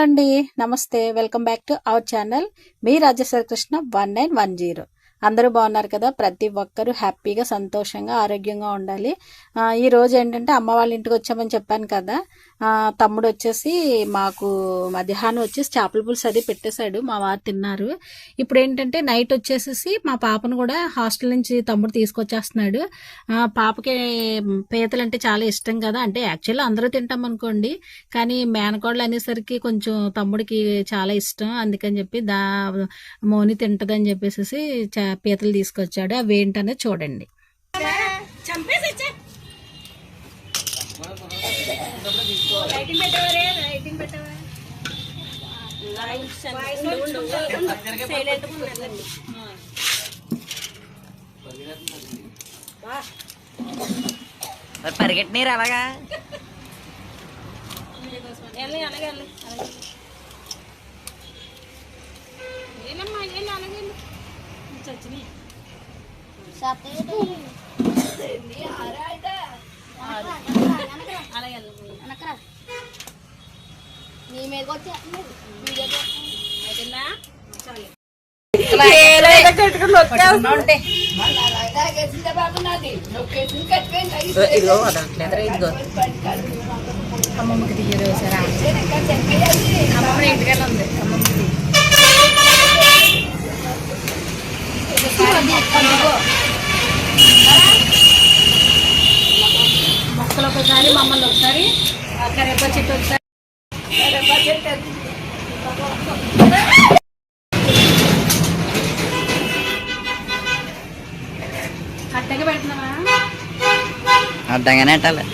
Hello అండి, నమస్తే. Welcome back to our channel. మీ రాజేశ్వర కృష్ణ 1910. అందరూ బాగున్నారు కదా? ప్రతి ఒక్కరూ హ్యాపీగా, సంతోషంగా, ఆరోగ్యంగా ఉండాలి. ఈ రోజు ఏంటంటే అమ్మ వాళ్ళ ఇంటికి వచ్చామని చెప్పాను కదా. తమ్ముడు వచ్చేసి మాకు మధ్యాహ్నం వచ్చేసి చేపల పులుసు అది పెట్టేశాడు. మా వారు తిన్నారు. ఇప్పుడు ఏంటంటే నైట్ వచ్చేసేసి మా పాపను కూడా హాస్టల్ నుంచి తమ్ముడు తీసుకొచ్చేస్తున్నాడు. పాపకి పీతలు అంటే చాలా ఇష్టం కదా. అంటే యాక్చువల్లీ అందరూ తింటాం అనుకోండి, కానీ మేనకోడలు అనేసరికి కొంచెం తమ్ముడికి చాలా ఇష్టం. అందుకని చెప్పి మోని తింటదని చెప్పేసి పీతలు తీసుకొచ్చాడు. అవి ఏంటనేది చూడండి. పరిగెట్టినీరు అలాగా ఇదిగో వదలట్లేదురా. ఇదిగో అమ్మమ్మకి తీయదు సరే. అమ్మమ్మ ఇంటికైనా ఉంది. అమ్మమ్మకి మొక్కలు ఒకసారి, మమ్మల్ని ఒకసారి, కరేపా చెట్టు ఒకసారి. అట్టగా పెడుతున్నావా? అడ్డంగానే పెట్టాలి.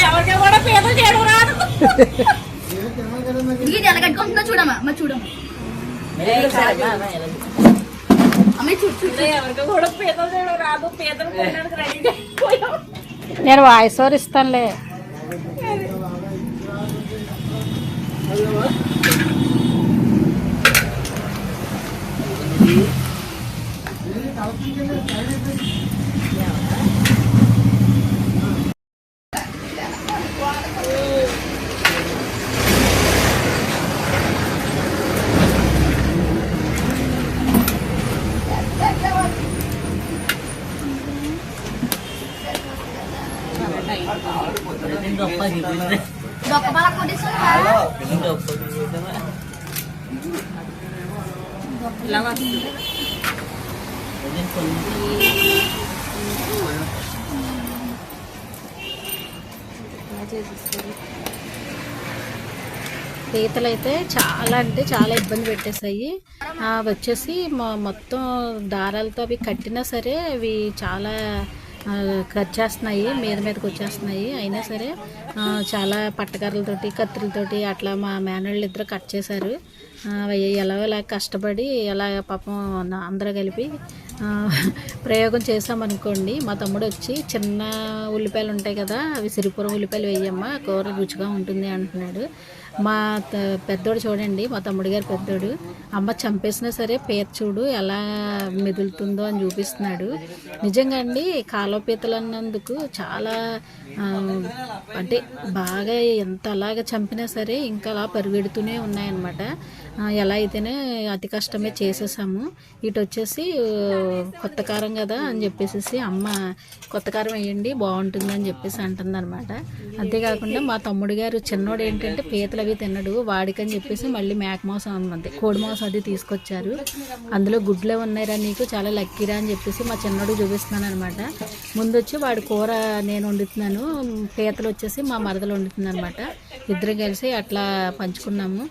ఎవరికి కూడా పేదలు చేయడం రాదు. ఇది ఎలా కట్టుకుంటున్నా చూడమ్మా. అమ్మ చూడమ్మా, ఎవరికి కూడా పేదలు చేయడం రాదు. పేదలు రెడీ. నేను వాయిస్ ఓవర్ ఇస్తానులే. పీతలు అయితే చాలా అంటే చాలా ఇబ్బంది పెట్టేసాయి. వచ్చేసి మొత్తం దారాలతో అవి కట్టినా సరే అవి చాలా కచ్చేస్తున్నాయి, మీదకి వచ్చేస్తున్నాయి. అయినా సరే చాలా పట్టకర్రలతోటి, కత్తులతోటి అట్లా మా మేనళ్ళు ఇద్దరు కట్ చేశారు. ఎలా కష్టపడి ఎలా పాపం అందరూ కలిపి ప్రయోగం చేసామనుకోండి. మా తమ్ముడు వచ్చి చిన్న ఉల్లిపాయలు ఉంటాయి కదా, అవి సిరిపురం ఉల్లిపాయలు వేయమ్మా, కూర రుచిగా ఉంటుంది అంటున్నాడు. మా పెద్దోడు చూడండి, మా తమ్ముడు గారు పెద్దోడు, అమ్మ చంపేసినా సరే పీత చూడు ఎలా మెదులుతుందో అని చూపిస్తున్నాడు. నిజంగా అండి, కాలువ పీతలు అన్నందుకు చాలా అంటే బాగా ఎంత అలాగా చంపినా సరే ఇంకా అలా పరిగెడుతూనే ఉన్నాయన్నమాట. ఎలా అయితేనే అతి కష్టమే చేసేసాము. ఇటు వచ్చేసి కొత్త కారం కదా అని చెప్పేసి అమ్మ కొత్త కారం వేయండి బాగుంటుంది అని చెప్పేసి అంటుంది అనమాట. అంతేకాకుండా మా తమ్ముడు గారు చిన్నోడు ఏంటంటే పీతలు అవి తినడు, వాడికని చెప్పేసి మళ్ళీ మేక మాంసం అన్నది కోడి మాంసం అది తీసుకొచ్చారు. అందులో గుడ్లే ఉన్నాయిరా నీకు, చాలా లక్కీరా అని చెప్పేసి మా చిన్నోడు చూపిస్తున్నాను అనమాట. ముందు వచ్చి వాడి కూర నేను వండుతున్నాను, పీతలు వచ్చేసి మా మరదలు వండుతుంది అనమాట. ఇద్దరు కలిసి అట్లా పంచుకున్నాము.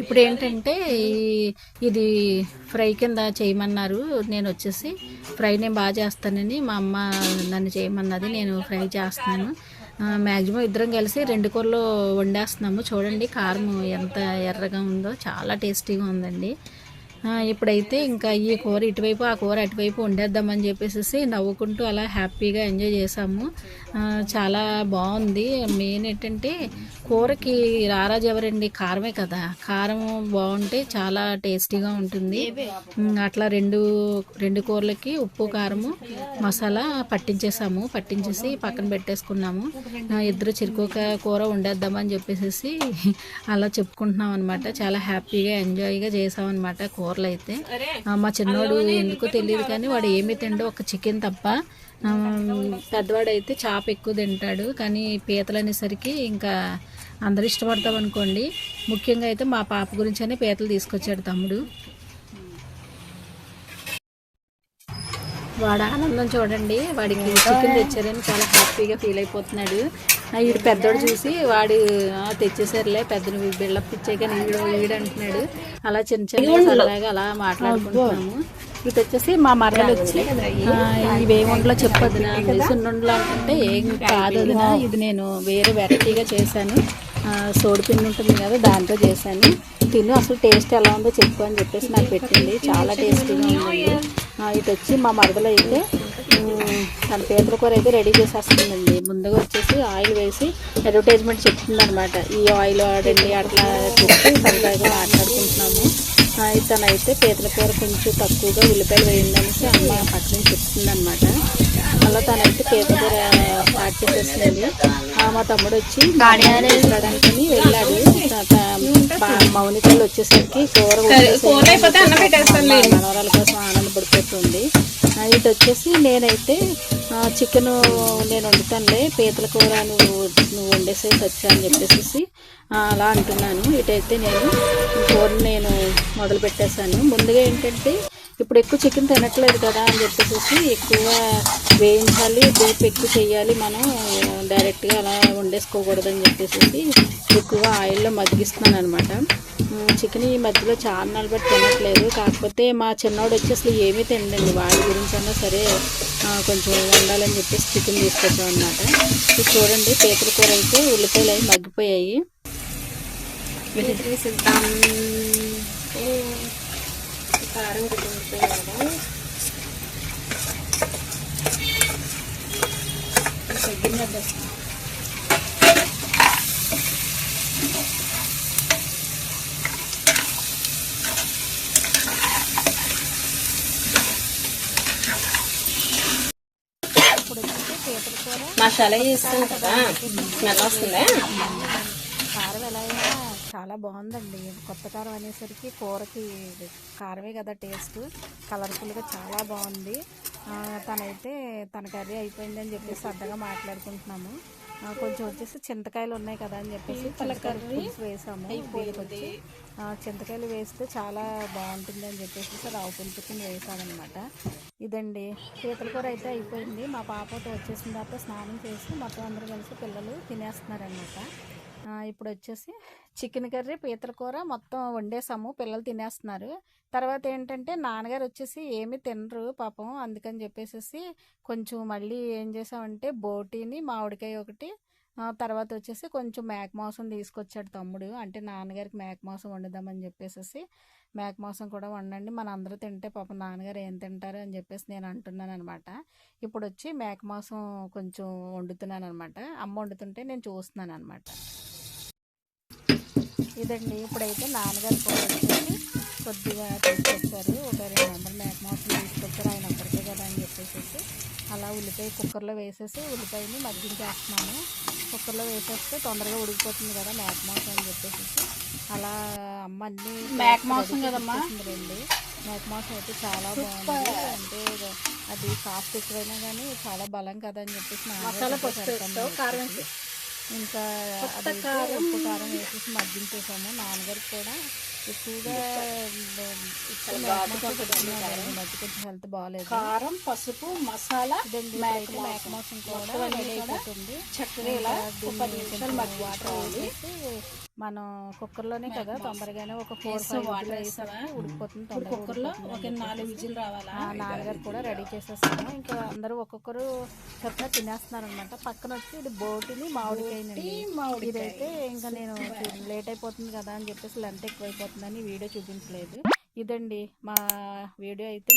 ఇప్పుడు ఏంటంటే ఇది ఫ్రై కింద చేయమన్నారు. నేను వచ్చేసి ఫ్రై నేను బాగా చేస్తానని మా అమ్మ నన్ను చేయమన్నది, నేను ఫ్రై చేస్తున్నాను. మ్యాక్సిమం ఇద్దరం కలిసి 2 కూరలు వండేస్తున్నాము. చూడండి కారం ఎంత ఎర్రగా ఉందో, చాలా టేస్టీగా ఉందండి. ఇప్పుడైతే ఇంకా ఈ కూర ఇటువైపు ఆ కూర అటువైపు వండేద్దామని చెప్పేసి నవ్వుకుంటూ అలా హ్యాపీగా ఎంజాయ్ చేసాము. చాలా బాగుంది. మెయిన్ ఏంటంటే కూరకి రారాజు ఎవరండి, కారమే కదా. కారం బాగుంటే చాలా టేస్టీగా ఉంటుంది. అట్లా రెండు కూరలకి ఉప్పు కారము మసాలా పట్టించేసి పక్కన పెట్టేసుకున్నాము. ఇద్దరు చిరుకోక కూర వండేద్దామని చెప్పేసి అలా చెప్పుకుంటున్నాం అనమాట. చాలా హ్యాపీగా ఎంజాయ్గా చేసామన్నమాట కూరలు అయితే. మా చిన్నోడు ఎందుకో తెలియదు కానీ వాడు ఏమీ తిండో, ఒక చికెన్ తప్ప. పెద్దవాడైతే చేప ఎక్కువ తింటాడు, కానీ పీతలు అనేసరికి ఇంకా అందరూ ఇష్టపడతాం అనుకోండి. ముఖ్యంగా అయితే మా పాప గురించనే పీతలు తీసుకొచ్చాడు తమ్ముడు. వాడు ఆనందం చూడండి. వాడికి చికెన్ తెచ్చారని చాలా హ్యాపీగా ఫీల్ అయిపోతున్నాడు. వీడు పెద్దోడు చూసి వాడు తెచ్చేసారులే పెద్దను బిల్డప్ ఇచ్చే, కానీ వీడు అంటున్నాడు. అలా చిన్న సరదాగా అలా మాట్లాడుకుంటున్నాము. ఇది వచ్చేసి మా మరదలు వచ్చి ఇవేముండలో చెప్పొద్దు సున్నుండలో అంటే ఏం కాదు వదినా, ఇది నేను వేరే వెరైటీగా చేశాను, సోడిపిండి ఉంటుంది కదా దాంతో చేశాను, తిను అసలు టేస్ట్ ఎలా ఉందో చెప్పు అని చెప్పేసి నాకు పెట్టింది. చాలా టేస్టీగా ఉందండి. ఇటు వచ్చి మా మరదలు అయితే తన పీతల కూర అయితే రెడీ చేసేస్తుందండి. ముందుగా వచ్చేసి ఆయిల్ వేసి అడ్వర్టైజ్మెంట్ చెప్తుంది అనమాట. ఈ ఆయిల్ వాడండి అట్లా చెప్పి సరదాగా మాట్లాడుకుంటున్నాము. తనైతే పీతల కూర కొంచెం తక్కువగా ఉల్లిపాయలు వేయండి అనేసి అమ్మ పక్కన చెప్తుంది అనమాట. అలా తనైతే పీతల కూర స్టార్ట్ చేసేసింది. మా తమ్ముడు వచ్చి తీసుకురావడానికి వెళ్ళాడు. మౌనికలు వచ్చేసరికి కూర మనవరాల కోసం ఆనందపడిపోతుంది. ఇటు వచ్చేసి నేనైతే చికెన్ నేను వండుతానులే, పీతల కూర నువ్వు వండేసేసి వచ్చా అని చెప్పేసి అలా అంటున్నాను. ఇటైతే నేను కూరని నేను మొదలు పెట్టేశాను. ముందుగా ఏంటంటే ఇప్పుడు ఎక్కువ చికెన్ తినట్లేదు కదా అని చెప్పేసి ఎక్కువ వేయించాలి, డీప్ ఎక్కువ చేయాలి, మనం డైరెక్ట్గా అలా వండేసుకోకూడదు అని చెప్పేసి ఎక్కువ ఆయిల్లో మగ్గిస్తున్నాను అనమాట. చికెన్ ఈ మధ్యలో చాలా నాళ్ళు బట్టి తినట్లేదు. కాకపోతే మా చిన్నవాడు వచ్చి అసలు ఏమీ తినండి, వాడి గురించి అన్నా సరే కొంచెం వండాలని చెప్పేసి చికెన్ తీసుకొచ్చాం అనమాట. ఇది చూడండి పీతల కూర అయితే ఉల్లిపాయలు అవి మగ్గిపోయాయి. కారం కుట్టుకుంటాయి కదా తగ్గిందండి. మసాలా చేస్తాం కదా, స్మెల్ వస్తుందా? కారం ఎలా అయినా చాలా బాగుందండి. కొత్త కారం అనేసరికి కూరకి కారమే కదా టేస్ట్, కలర్ఫుల్గా చాలా బాగుంది. తనైతే తన కర్రీ అయిపోయిందని చెప్పేసి సరదాగా మాట్లాడుకుంటున్నాము. కొంచెం వచ్చేసి చింతకాయలు ఉన్నాయి కదా అని చెప్పేసి కర్రీ వేసాము. వచ్చి చింతకాయలు వేస్తే చాలా బాగుంటుంది అని చెప్పేసి రావు పులుపుని వేసామన్నమాట. ఇదండి పీతల కూర అయితే అయిపోయింది. మా పాపతో వచ్చేసిన తర్వాత స్నానం చేసి మొత్తం అందరూ కలిసి పిల్లలు తినేస్తున్నారనమాట. ఇప్పుడు వచ్చేసి చికెన్ కర్రీ పీతల కూర మొత్తం వండేసాము, పిల్లలు తినేస్తున్నారు. తర్వాత ఏంటంటే నాన్నగారు వచ్చేసి ఏమీ తినరు పాపం, అందుకని చెప్పేసి కొంచెం మళ్ళీ ఏం చేసామంటే బోటీని మామిడికాయ ఒకటి, తర్వాత వచ్చేసి కొంచెం మేక మాంసం తీసుకొచ్చాడు తమ్ముడు. అంటే నాన్నగారికి మేక మాంసం వండుదామని చెప్పేసి మేక మాంసం కూడా వండండి, మన అందరూ తింటే పాపం నాన్నగారు ఏం తింటారు అని చెప్పేసి నేను అంటున్నాను అనమాట. ఇప్పుడు వచ్చి మేక మాంసం కొంచెం వండుతున్నాను అనమాట. అమ్మ వండుతుంటే నేను చూస్తున్నాను అనమాట. ఇదండి ఇప్పుడైతే నాన్నగారు కూడా వచ్చేసి కొద్దిగా తీసుకొచ్చారు, ఒక 200 మేక మాంసం తీసుకొచ్చారు, ఆయన ఒక్కరికే కదా అని చెప్పేసి అలా ఉల్లిపాయ కుక్కర్లో వేసేసి ఉల్లిపాయని మగ్గించేస్తున్నాను. కుక్కర్లో వేసేస్తే తొందరగా ఉడికిపోతుంది కదా మేక మాంసం అని చెప్పేసి అలా అమ్మ అన్ని మేక మాంసం కదమ్మా రండి. మేక మాంసం అయితే చాలా బాగుంది, అంటే అది కాస్ట్ ఎక్కువైనా కానీ చాలా బలం కదా అని చెప్పేసి ఇంకా ఉప్పు కారం వేసేసి మగ్గించేసాము. నాన్నగారికి కూడా ఎక్కువగా మధ్య కొంచెం హెల్త్ బాగాలేదు. కారం, పసుపు, మసాలా, మేక మాంసం కూడా రెడీ అయిపోతుంది. చక్కగా వాటర్ వేసేసి మనం కుక్కర్లోనే కదా తొందరగానే ఒక 4-5 ఉడికిపోతుంది. కుక్కర్లో ఒక 4 విజిల్ రావాలి. నాన్నగారు కూడా రెడీ చేసేస్తాము. ఇంకా అందరూ ఒక్కొక్కరు చక్కగా తినేస్తున్నారు అనమాట. పక్కన వచ్చి ఇది బోటిని మామిడికాయనండి. ఇదైతే ఇంకా నేను లేట్ అయిపోతుంది కదా అని చెప్పేసి లంట ఎక్కువైపోతుందని వీడియో చూపించలేదు. ఇదండి మా వీడియో అయితే